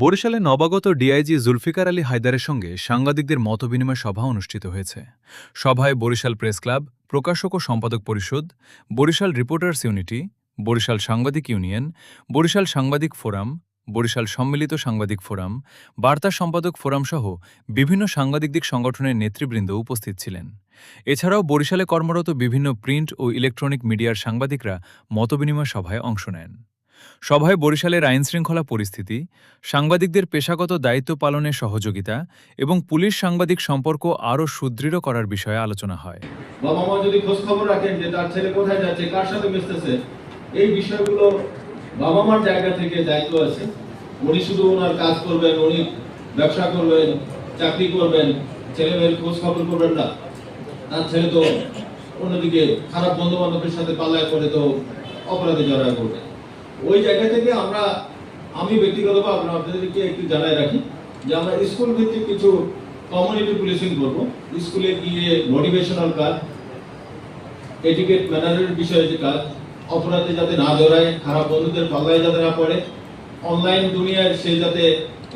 বরিশালে নবাগত ডিআইজি জুলফিকার আলী হায়দারের সঙ্গে সাংবাদিকদের মতবিনিময় সভা অনুষ্ঠিত হয়েছে। সভায় বরিশাল প্রেস ক্লাব, প্রকাশক ও সম্পাদক পরিষদ, বরিশাল রিপোর্টার্স ইউনিটি, বরিশাল সাংবাদিক ইউনিয়ন, বরিশাল সাংবাদিক ফোরাম, বরিশাল সম্মিলিত সাংবাদিক ফোরাম, বার্তা সম্পাদক ফোরাম সহ বিভিন্ন সাংবাদিক সংগঠনের নেতৃবৃন্দ উপস্থিত ছিলেন। এছাড়াও বরিশালে কর্মরত বিভিন্ন প্রিন্ট ও ইলেকট্রনিক মিডিয়ার সাংবাদিকরা মতবিনিময় সভায় অংশ নেন। সভায় বরিশালের আইনশৃঙ্খলা পরিস্থিতি, সাংবাদিকদের পেশাগত দায়িত্ব পালনের সহযোগিতা এবং পুলিশ সাংবাদিক সম্পর্ক আরও সুদৃঢ় করার বিষয়ে আলোচনা হয়। বাবা মা যদি খোঁজ খবর রাখেন যে তার ছেলে কোথায় যাচ্ছে, কার সাথে মিশতেছে, এই বিষয়গুলো বাবা মার জায়গা থেকে দায়িত্ব আছে। উনি শুধু ওনার কাজ করবেন, উনি ব্যবসা করবেন, চাকরি করবেন, ছেলে মেয়ের খোঁজ খবর করবেন না। তার ছেলে তো অন্যদিকে খারাপ বন্ধু বান্ধবের সাথে পাল্লায় পড়ে তো অপরাধে জড়ায় পড়বে। ওই জায়গা থেকে আমি ব্যক্তিগতভাবে আপনাদেরকে একটু জানাই রাখি যে আমরা স্কুল ভিত্তিক কিছু কমিউনিটি পুলিশিং করব। স্কুলে গিয়ে মোটিভেশনাল কাজ, এটিকেট ম্যানারের বিষয়ে যে কাজ, অপরাধে যাতে না জড়ায়, খারাপ বন্ধুদের পাল্লায় যাতে না পড়ে, অনলাইন দুনিয়ায় সে যাতে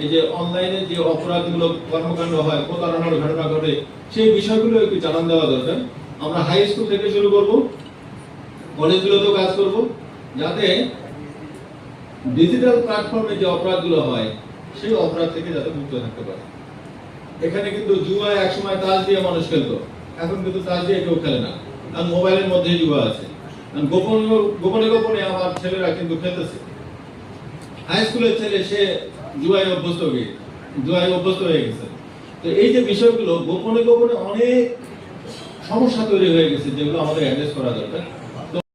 এই যে অনলাইনে যে অপরাধগুলো কর্মকাণ্ড হয়, প্রতারণার ঘটনা ঘটে, সেই বিষয়গুলো একটু জানান দেওয়া দরকার। আমরা হাই স্কুল থেকে শুরু করব, কলেজগুলোতেও কাজ করব, যাতে ডিজিটাল প্ল্যাটফর্মে যে অপরাধগুলো হয় সেই অপরাধ থেকে যাতে মুক্ত থাকতে পারে। এখানে কিন্তু জুয়া একসময় তাস দিয়ে মানুষ খেলতো, এখন কিন্তু তাস দিয়ে কেউ খেলে না, কারণ মোবাইলের মধ্যে জুয়া আছে। গোপনে গোপনে আমার ছেলেরা কিন্তু খেলতেছে। হাই স্কুলের ছেলে সে জুয়ায় অভ্যস্ত হয়ে গেছে। তো এই যে বিষয়গুলো গোপনে গোপনে অনেক সমস্যা তৈরি হয়ে গেছে, যেগুলো আমাদের অ্যাড্রেস করা দরকার।